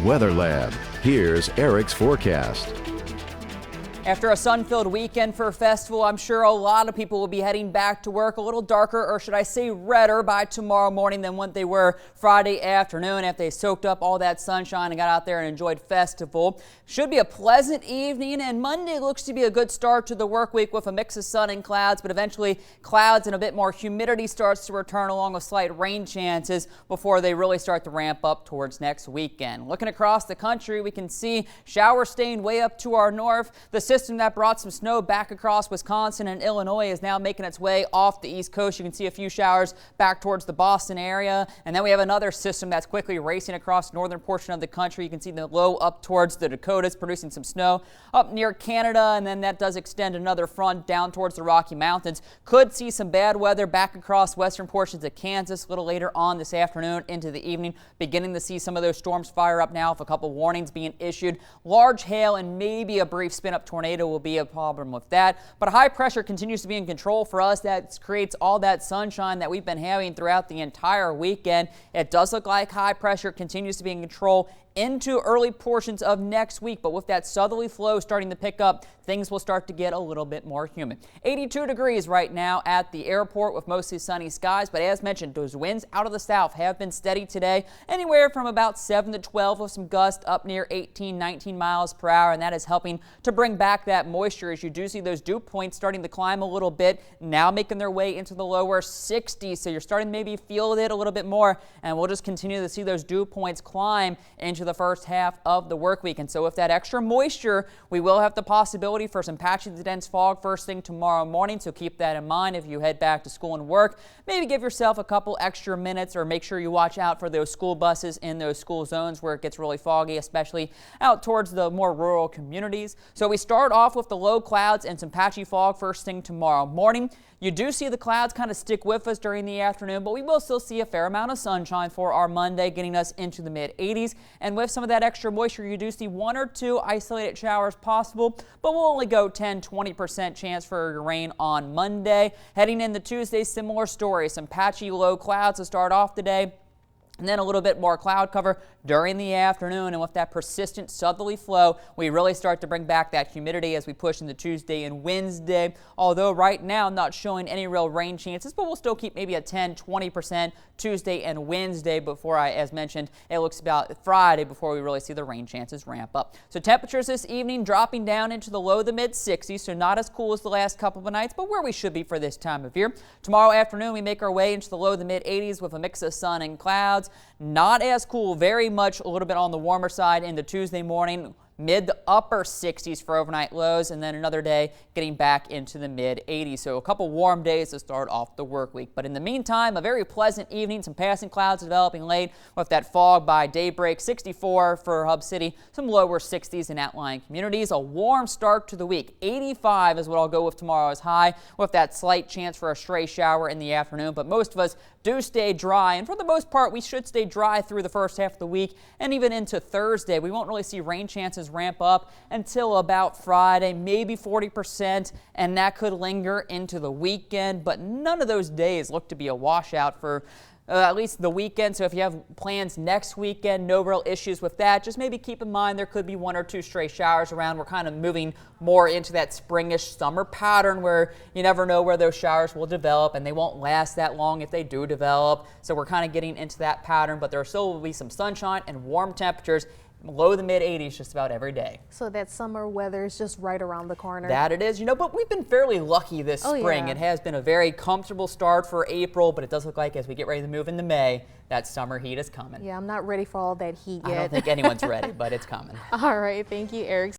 Weather Lab. Here's Eric's forecast. After a sun-filled weekend for a festival, I'm sure a lot of people will be heading back to work a little darker, or should I say redder, by tomorrow morning than what they were Friday afternoon after they soaked up all that sunshine and got out there and enjoyed festival. Should be a pleasant evening, and Monday looks to be a good start to the work week with a mix of sun and clouds, but eventually clouds and a bit more humidity starts to return along with slight rain chances before they really start to ramp up towards next weekend. Looking across the country, we can see showers staying way up to our north. The system that brought some snow back across Wisconsin and Illinois is now making its way off the East Coast. You can see a few showers back towards the Boston area. And then we have another system that's quickly racing across the northern portion of the country. You can see the low up towards the Dakotas producing some snow up near Canada. And then that does extend another front down towards the Rocky Mountains. Could see some bad weather back across western portions of Kansas a little later on this afternoon into the evening. Beginning to see some of those storms fire up now with a couple warnings being issued. Large hail and maybe a brief spin up tornado will be a problem with that, but high pressure continues to be in control for us. That creates all that sunshine that we've been having throughout the entire weekend. It does look like high pressure continues to be in control into early portions of next week, but with that southerly flow starting to pick up, things will start to get a little bit more humid. 82 degrees right now at the airport with mostly sunny skies, but as mentioned, those winds out of the south have been steady today, anywhere from about 7 to 12 with some gusts up near 18, 19 miles per hour, and that is helping to bring back that moisture as you do see those dew points starting to climb a little bit, now making their way into the lower 60s, so you're starting to maybe feel it a little bit more, and we'll just continue to see those dew points climb into the first half of the work week. And so with that extra moisture, we will have the possibility for some patchy to dense fog first thing tomorrow morning, so keep that in mind if you head back to school and work. Maybe give yourself a couple extra minutes, or make sure you watch out for those school buses in those school zones where it gets really foggy, especially out towards the more rural communities. So we start off with the low clouds and some patchy fog first thing tomorrow morning. You do see the clouds kind of stick with us during the afternoon, but we will still see a fair amount of sunshine for our Monday, getting us into the mid-80s. And with some of that extra moisture, you do see 1 or 2 isolated showers possible, but we'll only go 10-20% chance for rain on Monday. Heading into Tuesday, similar story. Some patchy low clouds to start off the day, and then a little bit more cloud cover during the afternoon. And with that persistent southerly flow, we really start to bring back that humidity as we push into Tuesday and Wednesday. Although right now not showing any real rain chances, but we'll still keep maybe a 10-20% Tuesday and Wednesday before as mentioned, it looks about Friday before we really see the rain chances ramp up. So temperatures this evening dropping down into the low to mid 60s, so not as cool as the last couple of nights, but where we should be for this time of year. Tomorrow afternoon, we make our way into the low to mid 80s with a mix of sun and clouds. Not as cool, very much a little bit on the warmer side into Tuesday morning. Mid to upper 60s for overnight lows, and then another day getting back into the mid 80s. So a couple warm days to start off the work week. But in the meantime, a very pleasant evening. Some passing clouds developing late with that fog by daybreak. 64 for Hub City, some lower 60s in outlying communities. A warm start to the week. 85 is what I'll go with tomorrow's high, with that slight chance for a stray shower in the afternoon. But most of us do stay dry, and for the most part, we should stay dry through the first half of the week and even into Thursday. We won't really see rain chances ramp up until about Friday, maybe 40%, and that could linger into the weekend, but none of those days look to be a washout for at least the weekend. So if you have plans next weekend, no real issues with that. Just maybe keep in mind there could be 1 or 2 stray showers around. We're kind of moving more into that springish summer pattern where you never know where those showers will develop, and they won't last that long if they do develop. So we're kind of getting into that pattern, but there still will be some sunshine and warm temperatures. Low to mid 80s just about every day. So that summer weather is just right around the corner. That it is, but we've been fairly lucky this spring. Yeah. It has been a very comfortable start for April, but it does look like as we get ready to move into May, that summer heat is coming. Yeah, I'm not ready for all that heat yet. I don't think anyone's ready, but it's coming. All right, thank you, Eric.